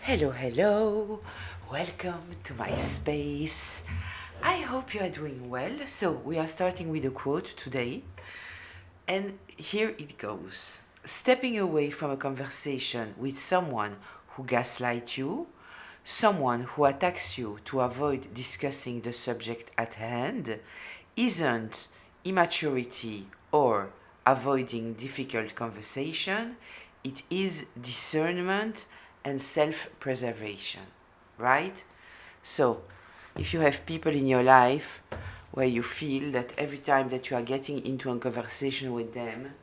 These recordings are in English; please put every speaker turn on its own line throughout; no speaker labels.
Hello, hello. Welcome to my space. I hope you are doing well. So, we are starting with a quote today, and here it goes. Stepping away from a conversation with someone who gaslights you, someone who attacks you to avoid discussing the subject at hand, isn't immaturity or avoiding difficult conversation, it is discernment and self preservation, right? So, if you have people in your life where you feel that every time that you are getting into a conversation with them,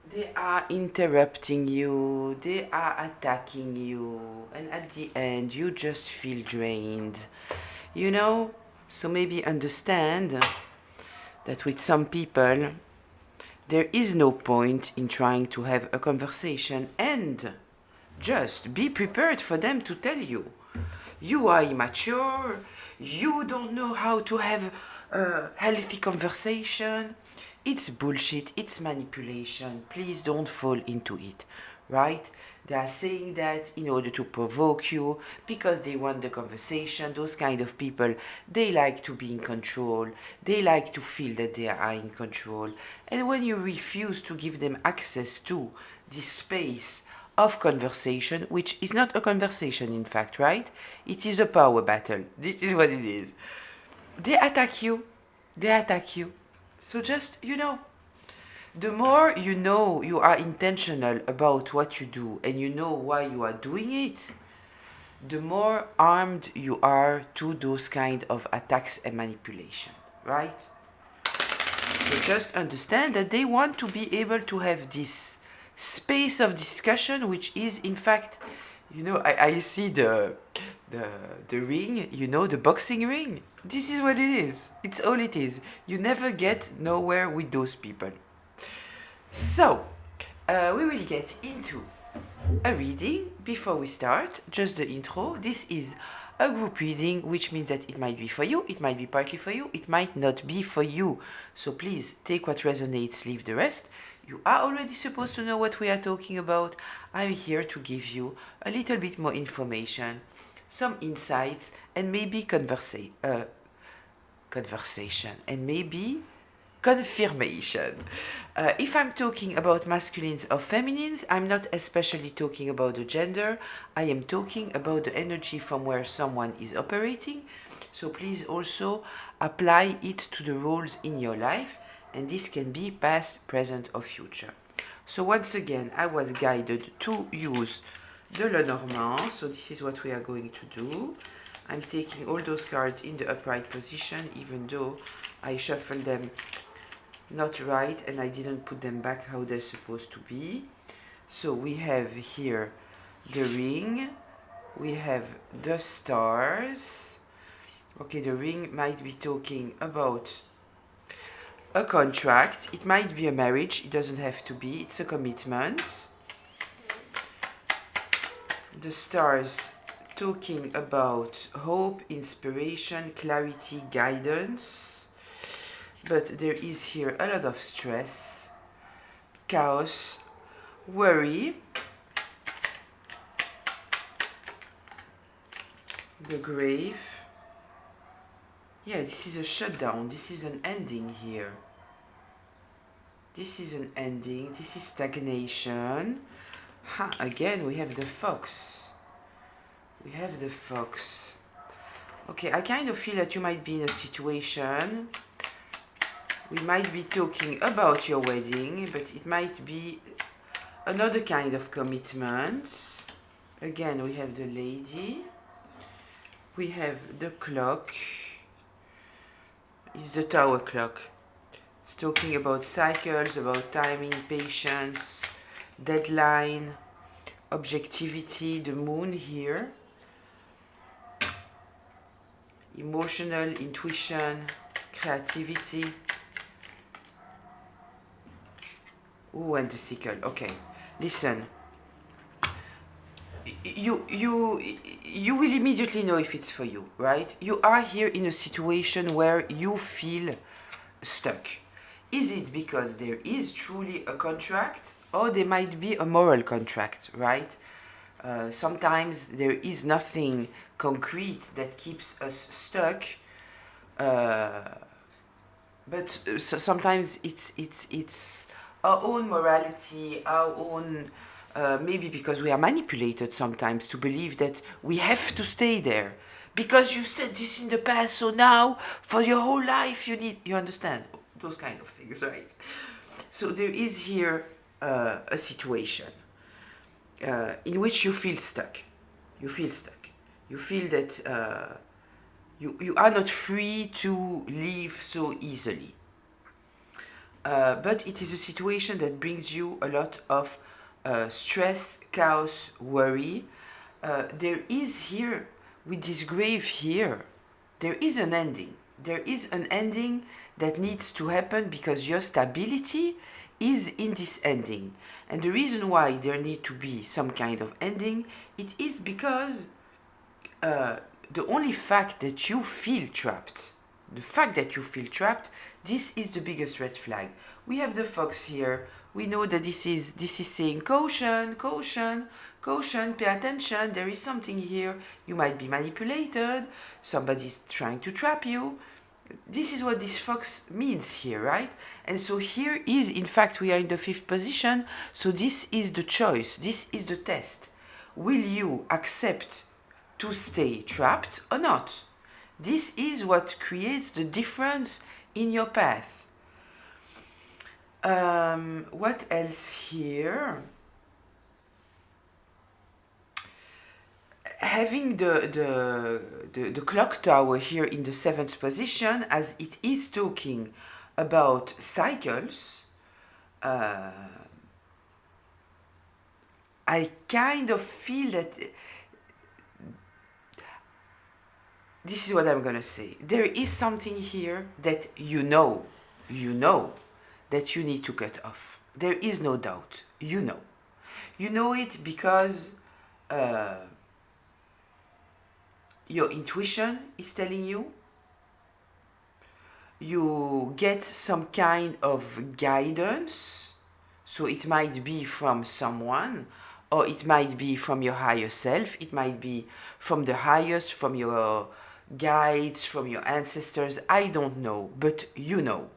they are interrupting you, they are attacking you, and at the end, you just feel drained. You know? So maybe understand that with some people, there is no point in trying to have a conversation and just be prepared for them to tell you. You are immature, you don't know how to have a healthy conversation. It's bullshit, it's manipulation. Please don't fall into it, right? They are saying that in order to provoke you because they want the conversation. Those kind of people, they like to be in control, they like to feel that they are in control. And when you refuse to give them access to this space of conversation, which is not a conversation in fact, right? It is a power battle. This is what it is. They attack you. They attack you. So just, the more you know you are intentional about what you do and you know why you are doing it, the more armed you are to those kind of attacks and manipulation, right? So just understand that they want to be able to have this space of discussion, which is in fact, I see the ring, the boxing ring. This is what it is. It's all it is. You never get nowhere with those people. So, we will get into a reading. Before we start, just the intro. This is a group reading, which means that it might be for you, it might be partly for you, it might not be for you. So please take what resonates, leave the rest. You are already supposed to know what we are talking about. I'm here to give you a little bit more information, some insights, and maybe conversation, and maybe confirmation. If I'm talking about masculines or feminines, I'm not especially talking about the gender. I am talking about the energy from where someone is operating. So please also apply it to the roles in your life, and this can be past, present, or future. So once again, I was guided to use the Lenormand. So this is what we are going to do. I'm taking all those cards in the upright position, even though I shuffled them not right and I didn't put them back how they're supposed to be. So we have here the ring, we have the stars. Okay, the ring might be talking about a contract, it might be a marriage, it doesn't have to be, it's a commitment. The stars talking about hope, inspiration, clarity, guidance. But there is here a lot of stress, chaos, worry. The grave. Yeah, this is a shutdown. This is an ending here. This is an ending. This is stagnation. Again, we have the fox. We have the fox. Okay, I kind of feel that you might be in a situation. We might be talking about your wedding, but it might be another kind of commitment. Again, we have the lady. We have the clock. It's the tower clock. It's talking about cycles, about timing, patience, deadline, objectivity, the moon here. Emotional, intuition, creativity. Ooh, and the sickle. Okay, listen. You will immediately know if it's for you, right? You are here in a situation where you feel stuck. Is it because there is truly a contract, or there might be a moral contract, right? Sometimes there is nothing concrete that keeps us stuck, but sometimes it's our own morality, our own, maybe because we are manipulated sometimes to believe that we have to stay there because you said this in the past, so now for your whole life you understand those kind of things, right? So there is here a situation in which you feel stuck. You feel stuck. You feel that you are not free to leave so easily. But it is a situation that brings you a lot of stress, chaos, worry. There is here, with this grave here, there is an ending. There is an ending that needs to happen because your stability is in this ending. And the reason why there need to be some kind of ending, it is because the only fact that you feel trapped, the fact that you feel trapped, this is the biggest red flag. We have the fox here. We know that this is saying caution, caution, caution, pay attention. There is something here. You might be manipulated. Somebody's trying to trap you. This is what this fox means here, right? And so here is, in fact, we are in the 5th position. So this is the choice. This is the test. Will you accept to stay trapped or not? This is what creates the difference in your path. What else here? Having the clock tower here in the 7th position, as it is talking about cycles, I kind of feel that this is what I'm gonna say. There is something here that you know that you need to cut off. There is no doubt. You know it because your intuition is telling you. You get some kind of guidance, so it might be from someone, or it might be from your higher self, it might be from the highest, from your guides, from your ancestors, I don't know, but you know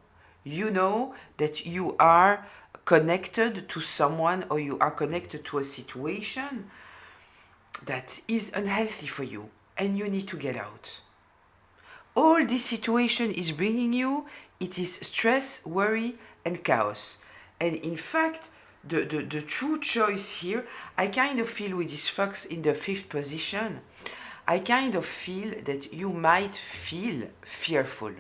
that you are connected to someone, or you are connected to a situation that is unhealthy for you, and you need to get out. All this situation is bringing you, it is stress, worry, and chaos. And in fact, the true choice here, I kind of feel with this fox in the 5th position, I kind of feel that you might feel fearful.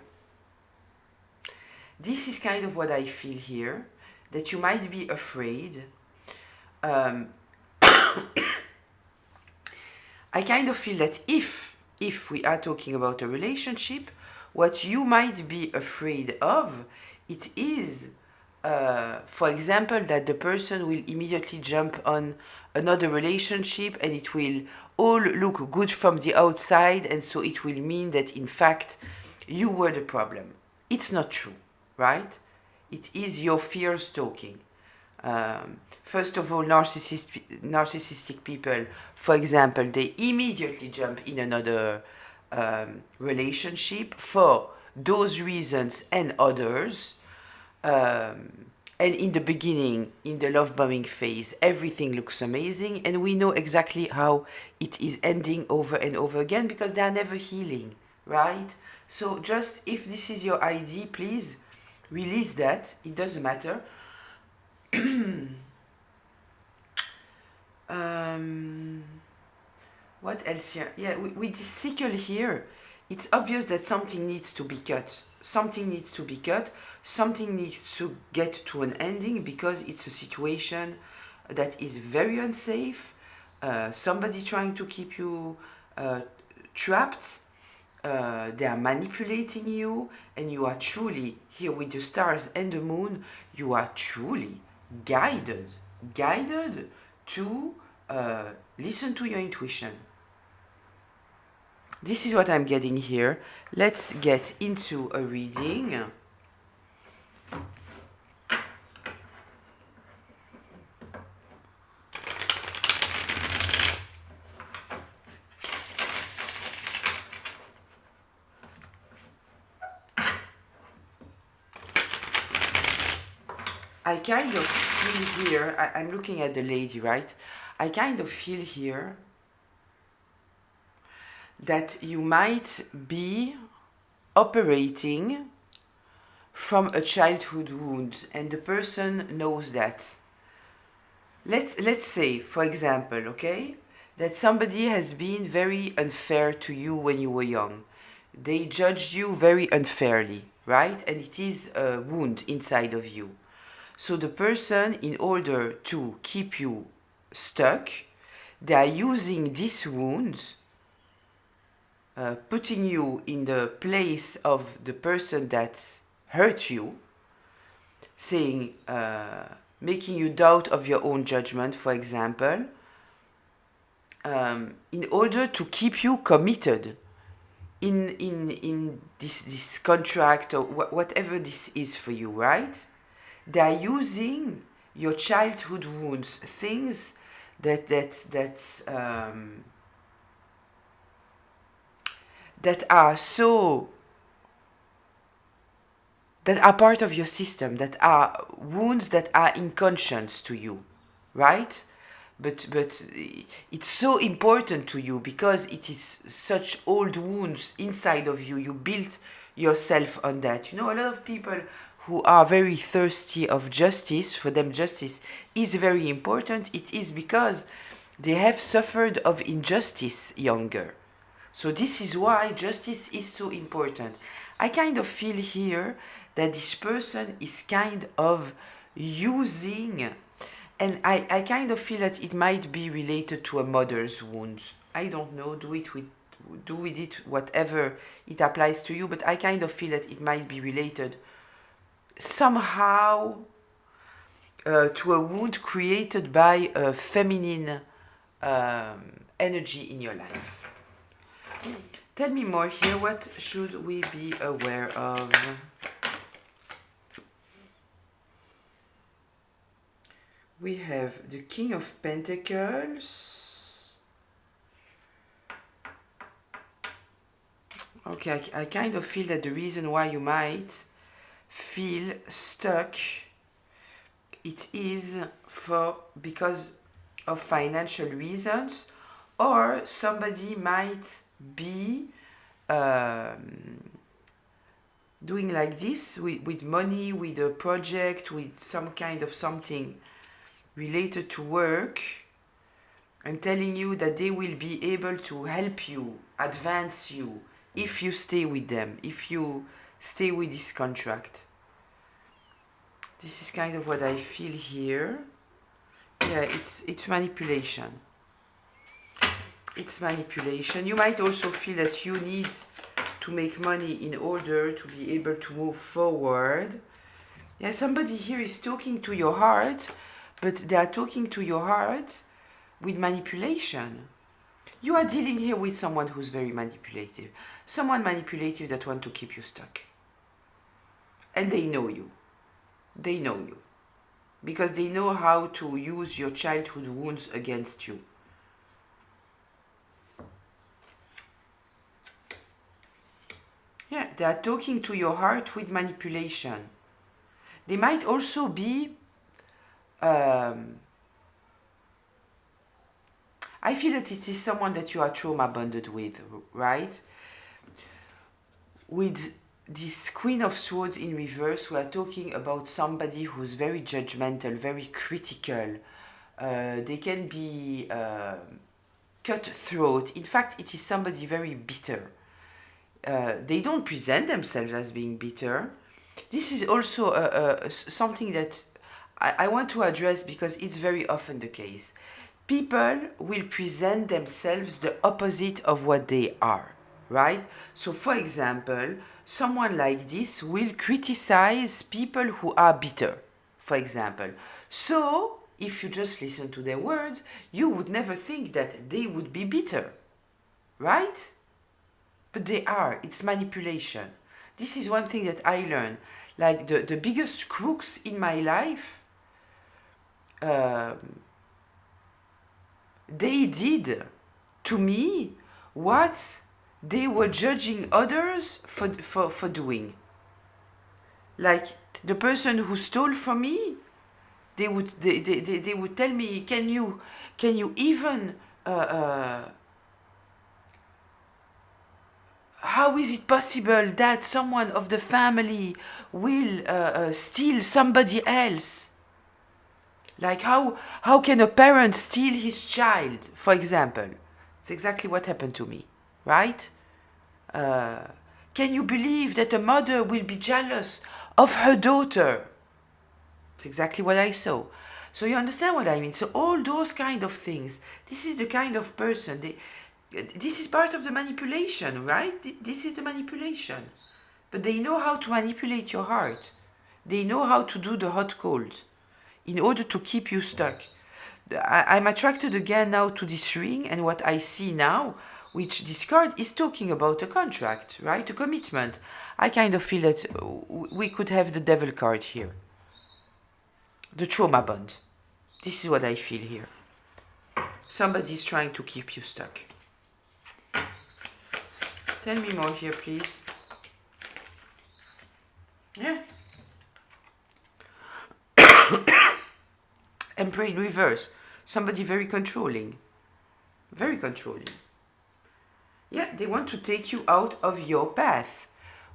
This is kind of what I feel here, that you might be afraid. I kind of feel that if we are talking about a relationship, what you might be afraid of, it is, for example, that the person will immediately jump on another relationship and it will all look good from the outside, and so it will mean that in fact you were the problem. It's not true, right? It is your fears talking. First of all, narcissistic people, for example, they immediately jump in another relationship for those reasons and others. And in the beginning, in the love bombing phase, everything looks amazing, and we know exactly how it is ending over and over again because they are never healing, right? So just, if this is your ID, please release that. It doesn't matter. What else here? Yeah, with this sickle here, it's obvious that something needs to be cut. Something needs to be cut. Something needs to get to an ending because it's a situation that is very unsafe. Somebody trying to keep you trapped. They are manipulating you, and you are truly, here with the stars and the moon, you are truly guided to listen to your intuition. This is what I'm getting here. Let's get into a reading. I kind of feel here, I'm looking at the lady, right? I kind of feel here that you might be operating from a childhood wound, and the person knows that. Let's say, for example, okay, that somebody has been very unfair to you when you were young. They judged you very unfairly, right? And it is a wound inside of you. So the person, in order to keep you stuck, they are using this wound, putting you in the place of the person that hurt you, saying, making you doubt of your own judgment, for example, in order to keep you committed in this contract or whatever this is for you, right? They are using your childhood wounds, things that are so, that are part of your system, that are wounds that are inconscious to you, right? But it's so important to you because it is such old wounds inside of you. You built yourself on that. You know, a lot of people who are very thirsty of justice, for them justice is very important. It is because they have suffered of injustice younger. So this is why justice is so important. I kind of feel here that this person is kind of using, and I kind of feel that it might be related to a mother's wound. I don't know, do with it whatever it applies to you, but I kind of feel that it might be related somehow to a wound created by a feminine energy in your life. Tell me more here. What should we be aware of? We have the King of Pentacles. Okay, I kind of feel that the reason why you might feel stuck, it is because of financial reasons, or somebody might be doing like this with money, with a project, with some kind of something related to work, and telling you that they will be able to help you, advance you, if you stay with them, if you stay with this contract. This is kind of what I feel here. Yeah, it's manipulation. It's manipulation. You might also feel that you need to make money in order to be able to move forward. Yeah, somebody here is talking to your heart, but they are talking to your heart with manipulation. You are dealing here with someone who's very manipulative. Someone manipulative that wants to keep you stuck. And they know you. They know you. Because they know how to use your childhood wounds against you. Yeah, they are talking to your heart with manipulation. They might also be I feel that it is someone that you are trauma bonded with, right? With this Queen of Swords in reverse, we are talking about somebody who's very judgmental, very critical. They can be cutthroat. In fact, it is somebody very bitter. They don't present themselves as being bitter. This is also something that I want to address because it's very often the case. People will present themselves the opposite of what they are, right? So, for example, someone like this will criticize people who are bitter, for example. So, if you just listen to their words, you would never think that they would be bitter, right? But they are. It's manipulation. This is one thing that I learned. Like the biggest crooks in my life, they did to me what they were judging others for doing. Like the person who stole from me, they would tell me, can you even how is it possible that someone of the family will steal somebody else? Like how can a parent steal his child, for example? It's exactly what happened to me, right? Uh, can you believe that a mother will be jealous of her daughter? It's exactly what I saw. So you understand what I mean? So all those kind of things, this is the kind of person, this is part of the manipulation, right? This is the manipulation. But they know how to manipulate your heart. They know how to do the hot cold in order to keep you stuck. I'm attracted again now to this ring, and what I see now, which this card is talking about a contract, right? A commitment. I kind of feel that we could have the devil card here. The trauma bond. This is what I feel here. Somebody is trying to keep you stuck. Tell me more here, please. Yeah. Emperor in reverse. Somebody very controlling. Very controlling. Yeah, they want to take you out of your path.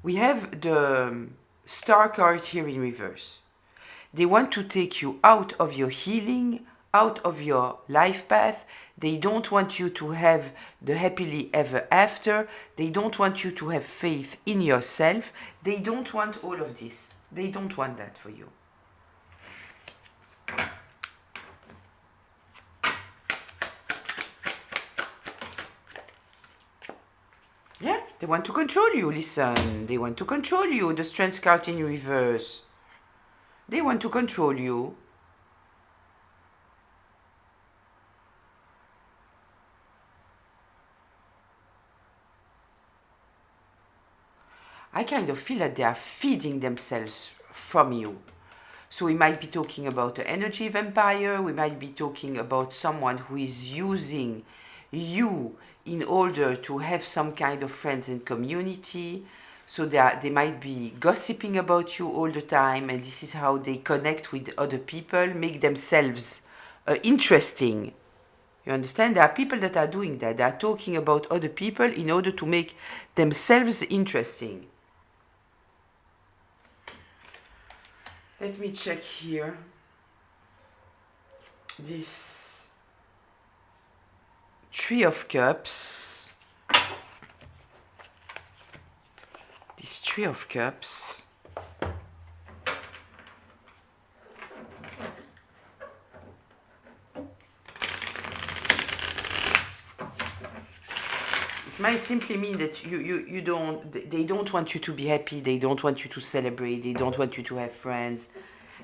We have the star card here in reverse. They want to take you out of your healing, out of your life path. They don't want you to have the happily ever after. They don't want you to have faith in yourself. They don't want all of this. They don't want that for you. Yeah, they want to control you, listen. They want to control you, the strength card in reverse. They want to control you. I kind of feel that they are feeding themselves from you. So we might be talking about an energy vampire. We might be talking about someone who is using you in order to have some kind of friends and community. So they might be gossiping about you all the time, and this is how they connect with other people, make themselves interesting. You understand? There are people that are doing that. They are talking about other people in order to make themselves interesting. Let me check here. This Three of Cups. This Three of Cups. It might simply mean that they don't want you to be happy, they don't want you to celebrate, they don't want you to have friends.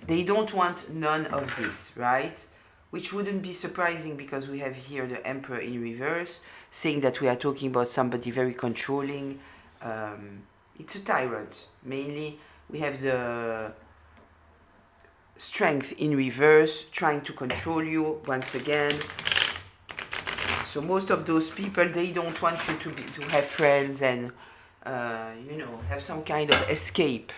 They don't want none of this, right? Which wouldn't be surprising because we have here the Emperor in reverse, saying that we are talking about somebody very controlling. It's a tyrant. Mainly, we have the Strength in reverse, trying to control you once again. So most of those people, they don't want you to have friends and, have some kind of escape.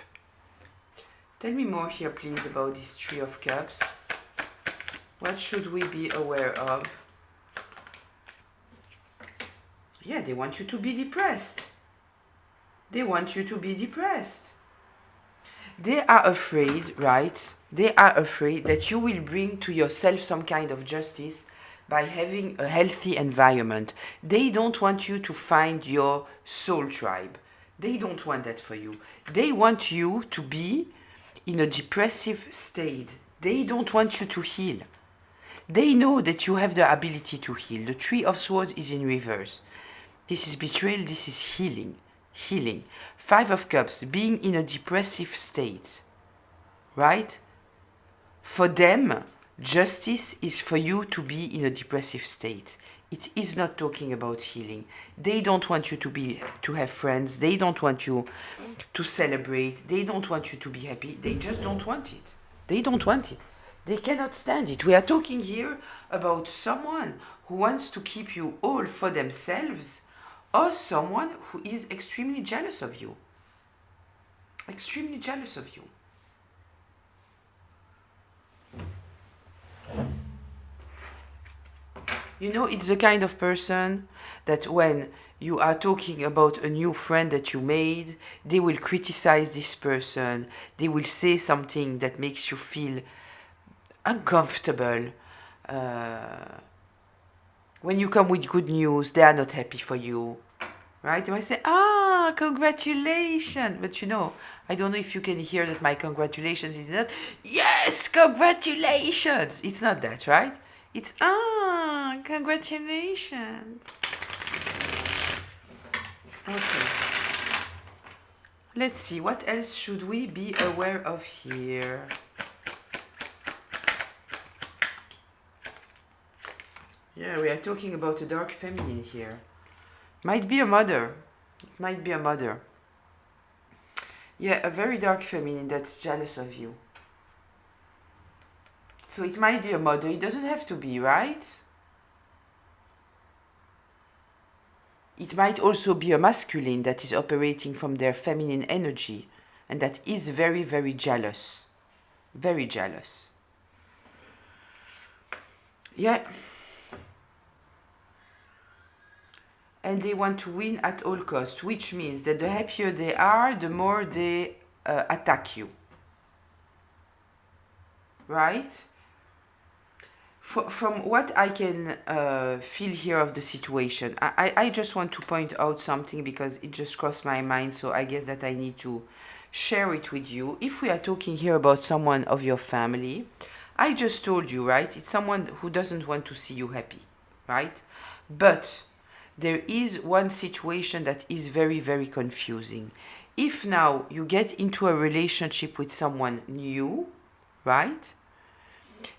Tell me more here, please, about this Three of Cups. What should we be aware of? Yeah, they want you to be depressed. They want you to be depressed. They are afraid, right? They are afraid that you will bring to yourself some kind of justice by having a healthy environment. They don't want you to find your soul tribe. They don't want that for you. They want you to be in a depressive state. They don't want you to heal. They know that you have the ability to heal. The Three of Swords is in reverse. This is betrayal, this is healing. Healing. Five of Cups, being in a depressive state. Right? For them, justice is for you to be in a depressive state. It is not talking about healing. They don't want you to have friends. They don't want you to celebrate. They don't want you to be happy. They just don't want it. They don't want it. They cannot stand it. We are talking here about someone who wants to keep you all for themselves, or someone who is extremely jealous of you. Extremely jealous of you. You know, it's the kind of person that when you are talking about a new friend that you made, they will criticize this person. They will say something that makes you feel uncomfortable. When you come with good news, they are not happy for you. Right? They might say, ah, congratulations. But you know, I don't know if you can hear that my congratulations is not, yes, congratulations. It's not that, right? It's, ah, congratulations. Okay. Let's see, what else should we be aware of here? Yeah, we are talking about a dark feminine here. Might be a mother. It might be a mother. Yeah, a very dark feminine that's jealous of you. So it might be a mother. It doesn't have to be, right? It might also be a masculine that is operating from their feminine energy and that is very, very jealous. Very jealous. Yeah. And they want to win at all costs, which means that the happier they are, the more they attack you. Right? From what I can feel here of the situation, I just want to point out something because it just crossed my mind, so I guess that I need to share it with you. If we are talking here about someone of your family, I just told you, right? It's someone who doesn't want to see you happy, right? But there is one situation that is very, very confusing. If now you get into a relationship with someone new, right?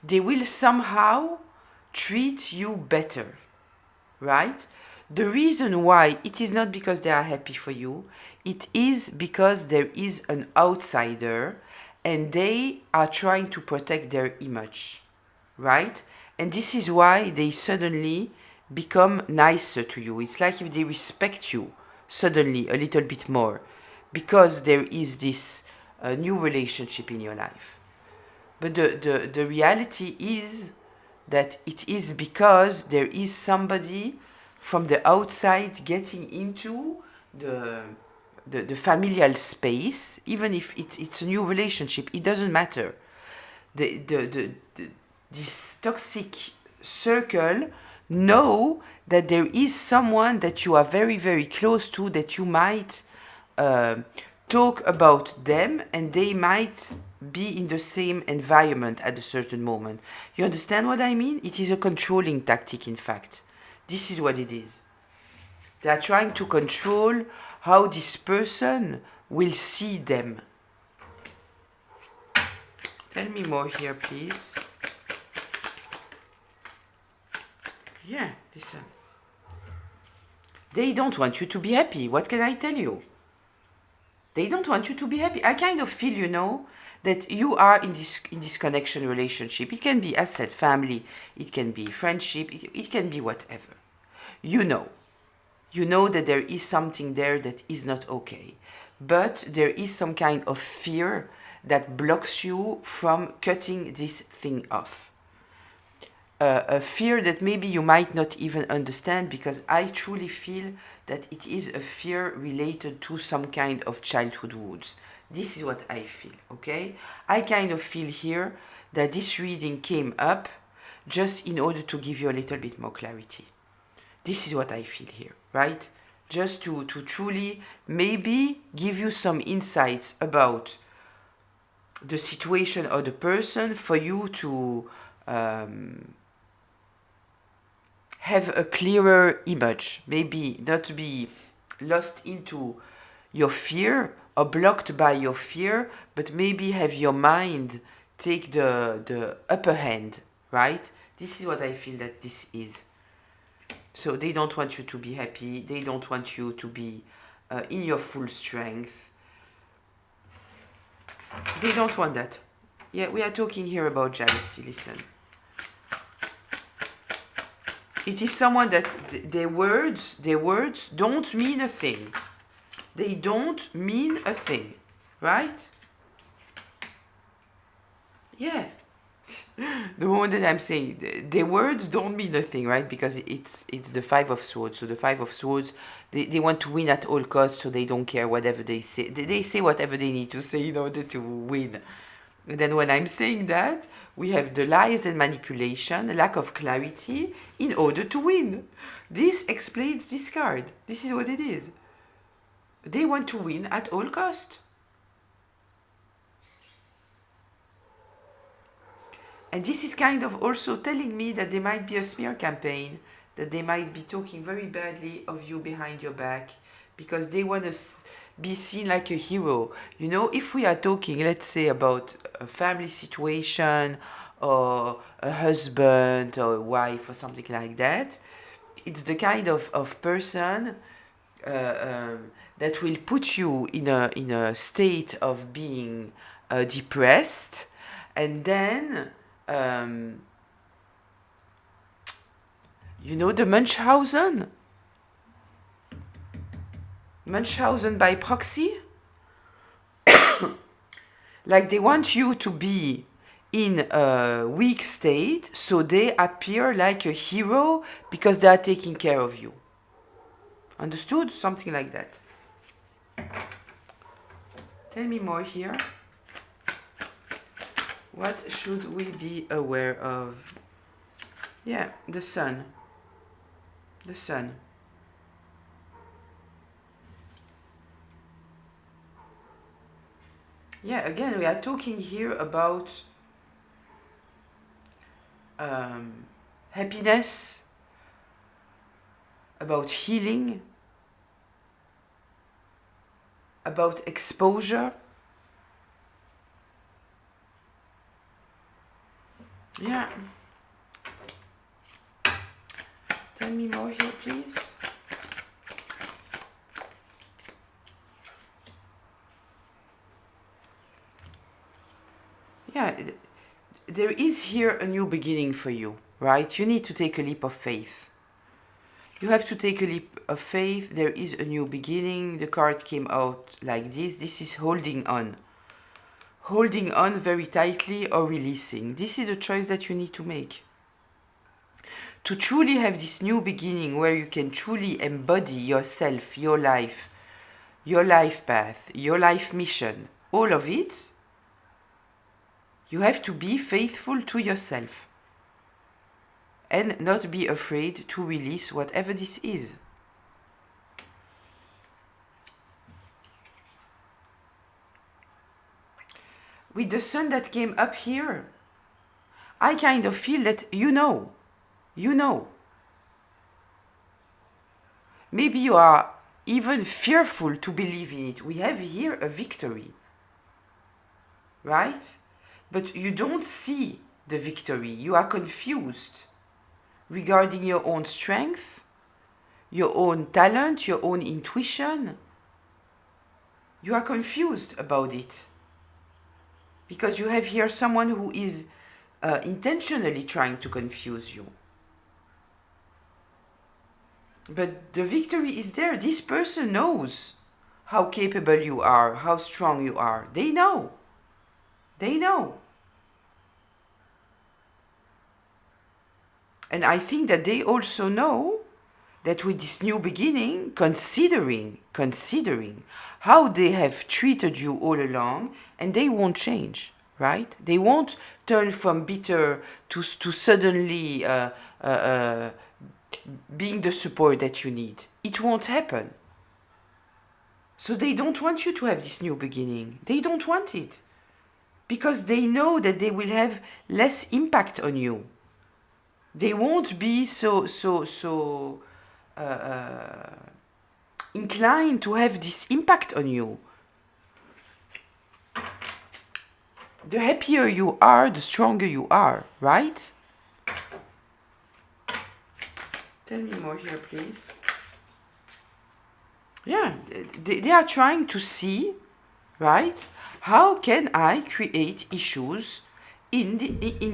They will somehow treat you better, right? The reason why, it is not because they are happy for you, it is because there is an outsider and they are trying to protect their image, right? And this is why they suddenly become nicer to you. It's like if they respect you suddenly a little bit more because there is this new relationship in your life. But the reality is that it is because there is somebody from the outside getting into the familial space, even if it's a new relationship, it doesn't matter. This toxic circle know that there is someone that you are very, very close to, that you might talk about them and they might be in the same environment at a certain moment. You understand what I mean? It is a controlling tactic, in fact. This is what it is. They are trying to control how this person will see them. Tell me more here, please. Yeah, listen. They don't want you to be happy. What can I tell you? They don't want you to be happy. I kind of feel, you know, that you are in this connection relationship. It can be, as said, family. It can be friendship. It can be whatever. You know that there is something there that is not okay. But there is some kind of fear that blocks you from cutting this thing off. A fear that maybe you might not even understand, because I truly feel that it is a fear related to some kind of childhood wounds. This is what I feel, okay? I kind of feel here that this reading came up just in order to give you a little bit more clarity. This is what I feel here, right? Just to truly maybe give you some insights about the situation or the person for you to have a clearer image, maybe not be lost into your fear or blocked by your fear, but maybe have your mind take the upper hand, right? This is what I feel that this is. So they don't want you to be happy. They don't want you to be in your full strength. They don't want that. Yeah, we are talking here about jealousy, listen. It is someone that their words don't mean a thing. They don't mean a thing, right? Yeah. The moment that I'm saying the words don't mean nothing, right? Because it's the Five of Swords. So the Five of Swords, they want to win at all costs, so they don't care whatever they say. They say whatever they need to say in order to win. And then when I'm saying that, we have the lies and manipulation, lack of clarity in order to win. This explains this card. This is what it is. They want to win at all cost. And this is kind of also telling me that there might be a smear campaign, that they might be talking very badly of you behind your back, because they want to be seen like a hero. You know, if we are talking, let's say, about a family situation, or a husband or a wife or something like that, it's the kind of person that will put you in a state of being depressed, and then you know the Munchausen by proxy. Like they want you to be in a weak state, so they appear like a hero because they are taking care of you. Understood? Something like that. Tell me more here. What should we be aware of? Yeah, the sun. The sun. Yeah, again, we are talking here about happiness, about healing, about exposure. Yeah. Tell me more here, please. Yeah, there is here a new beginning for you, right? You need to take a leap of faith. You have to take a leap of faith. There is a new beginning. The card came out like this. This is holding on. Holding on very tightly or releasing. This is a choice that you need to make. To truly have this new beginning where you can truly embody yourself, your life path, your life mission, all of it, you have to be faithful to yourself and not be afraid to release whatever this is. With the sun that came up here, I kind of feel that you know. Maybe you are even fearful to believe in it. We have here a victory, right? But you don't see the victory. You are confused regarding your own strength, your own talent, your own intuition. You are confused about it because you have here someone who is intentionally trying to confuse you. But the victory is there. This person knows how capable you are, how strong you are. They know. And I think that they also know that with this new beginning, considering how they have treated you all along, and they won't change, right? They won't turn from bitter to suddenly being the support that you need. It won't happen. So they don't want you to have this new beginning. They don't want it. Because they know that they will have less impact on you. They won't be so inclined to have this impact on you. The happier you are, the stronger you are, right? Tell me more here, please. Yeah, they are trying to see, right? How can I create issues in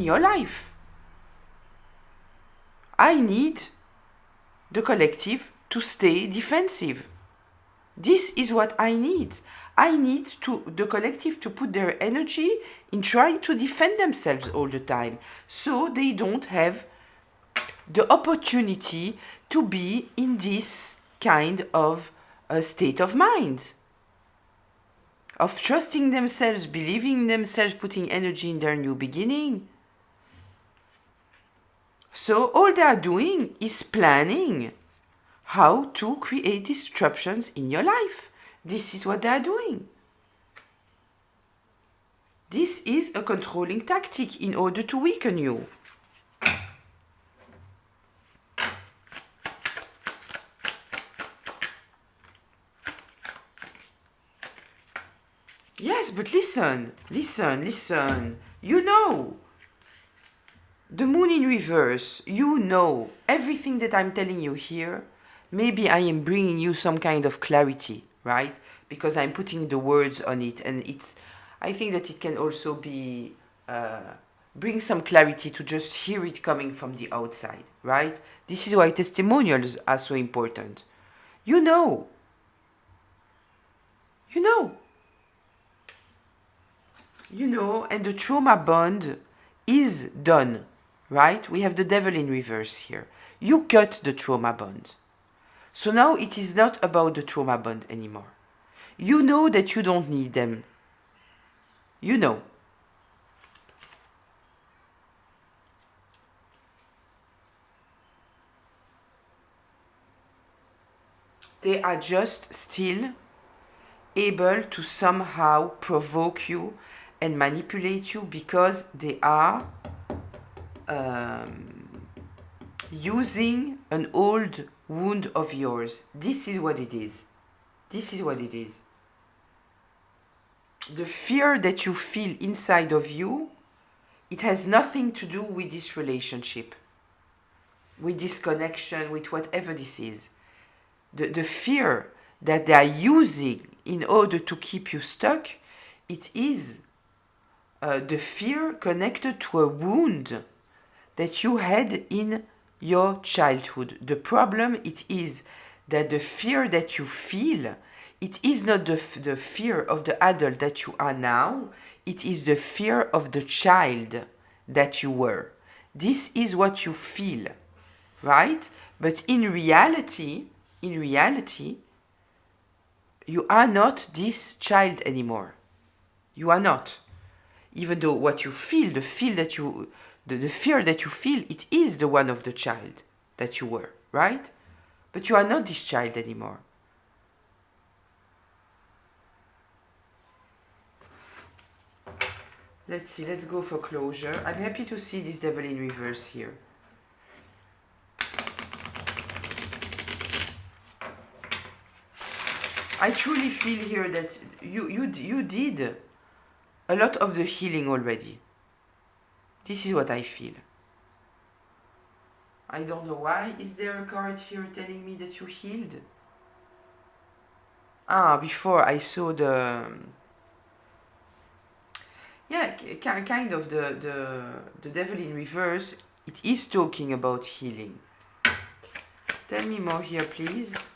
your life? I need the collective to stay defensive. This is what I need. I need the collective to put their energy in trying to defend themselves all the time, so they don't have the opportunity to be in this kind of state of mind, of trusting themselves, believing in themselves, putting energy in their new beginning. So all they are doing is planning how to create disruptions in your life. This is what they are doing. This is a controlling tactic in order to weaken you. Yes, but listen. You know, the moon in reverse, you know, everything that I'm telling you here, maybe I am bringing you some kind of clarity, right? Because I'm putting the words on it, and I think that it can also be, bring some clarity to just hear it coming from the outside, right? This is why testimonials are so important. You know. And the trauma bond is done, right? We have the devil in reverse here. You cut the trauma bond. So now it is not about the trauma bond anymore. You know that you don't need them. You know. They are just still able to somehow provoke you and manipulate you because they are using an old wound of yours. This is what it is. The fear that you feel inside of you, it has nothing to do with this relationship, with this connection, with whatever this is. The fear that they are using in order to keep you stuck, it is the fear connected to a wound that you had in your childhood. The problem it is that the fear that you feel, it is not the fear of the adult that you are now, it is the fear of the child that you were. This is what you feel, right? But in reality, you are not this child anymore. You are not. Even though what you feel, the fear that you feel, it is the one of the child that you were, right? But you are not this child anymore. Let's see, let's go for closure. I'm happy to see this devil in reverse here. I truly feel here that you did a lot of the healing already. This is what I feel. I don't know why. Is there a card here telling me that you healed? Before I saw the... Yeah, kind of the devil in reverse. It is talking about healing. Tell me more here, please.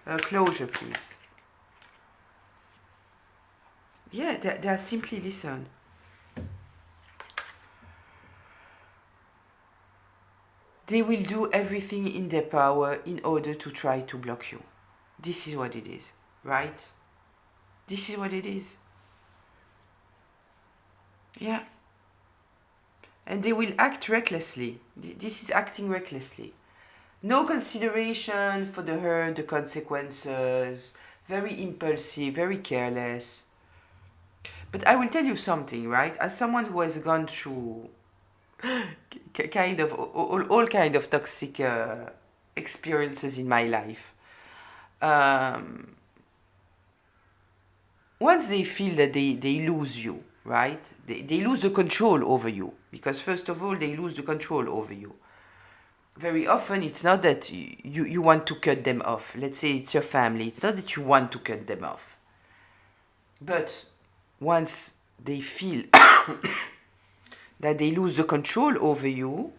Closure, please. Yeah, they are simply listen. They will do everything in their power in order to try to block you. This is what it is, right? This is what it is. Yeah. And they will act recklessly. This is acting recklessly. No consideration for the hurt, the consequences. Very impulsive, very careless. But I will tell you something, right? As someone who has gone through kind of all kind of toxic experiences in my life, once they feel that they lose you, right? They lose the control over you. Because first of all, they lose the control over you. Very often, it's not that you want to cut them off. Let's say it's your family. It's not that you want to cut them off. But once they feel that they lose the control over you,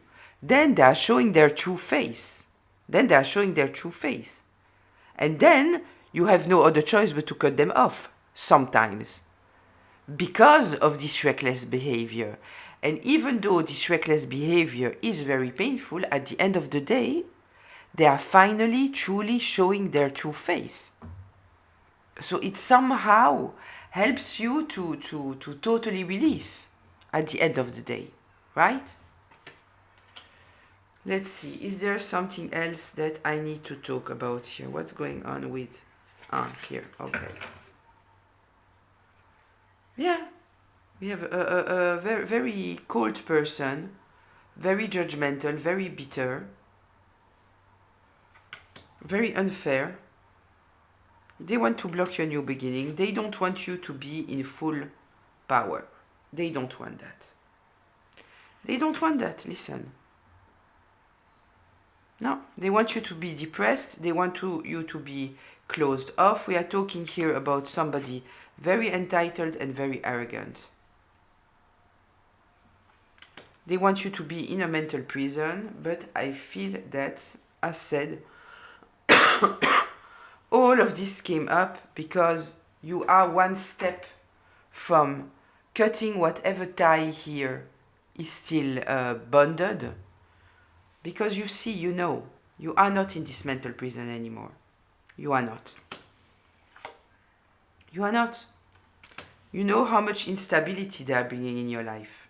then they are showing their true face. And then You have no other choice but to cut them off, sometimes, because of this reckless behavior. And even though this reckless behavior is very painful, at the end of the day, they are finally truly showing their true face. So it somehow helps you to totally release at the end of the day, right? Let's see, is there something else that I need to talk about here? What's going on with... here, okay. Yeah, we have a very, very cold person, very judgmental, very bitter, very unfair. They want to block your new beginning. They don't want you to be in full power. They don't want that. They don't want that, listen. No, they want you to be depressed. They want you to be closed off. We are talking here about somebody very entitled and very arrogant. They want you to be in a mental prison, but I feel that, as said, all of this came up because you are one step from cutting whatever tie here is still bonded. Because you see, you know, you are not in this mental prison anymore. You are not. You are not. You know how much instability they are bringing in your life.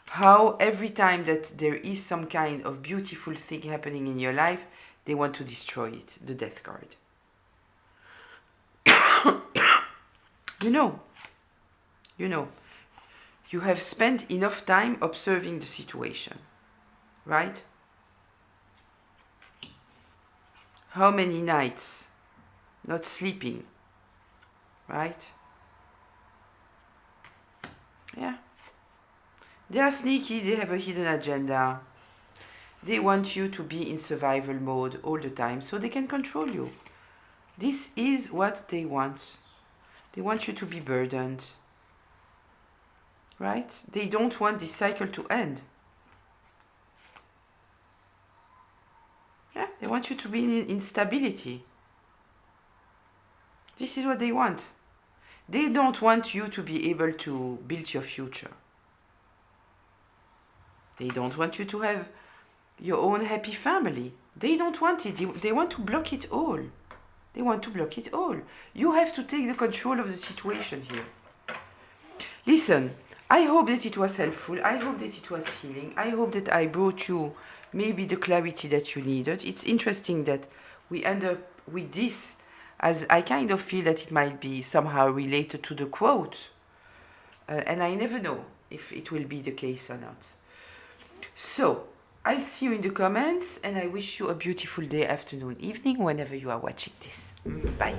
How every time that there is some kind of beautiful thing happening in your life, they want to destroy it, the death card. You know. You have spent enough time observing the situation. Right? How many nights not sleeping? Right? Yeah. They are sneaky, they have a hidden agenda. They want you to be in survival mode all the time so they can control you. This is what they want. They want you to be burdened. Right? They don't want this cycle to end. Yeah, they want you to be in instability. This is what they want. They don't want you to be able to build your future. They don't want you to have your own happy family. They don't want it. They want to block it all. They want to block it all. You have to take the control of the situation here. Listen, I hope that it was helpful. I hope that it was healing. I hope that I brought you maybe the clarity that you needed. It's interesting that we end up with this, as I kind of feel that it might be somehow related to the quote. And I never know if it will be the case or not. So, I'll see you in the comments, and I wish you a beautiful day, afternoon, evening, whenever you are watching this. Bye.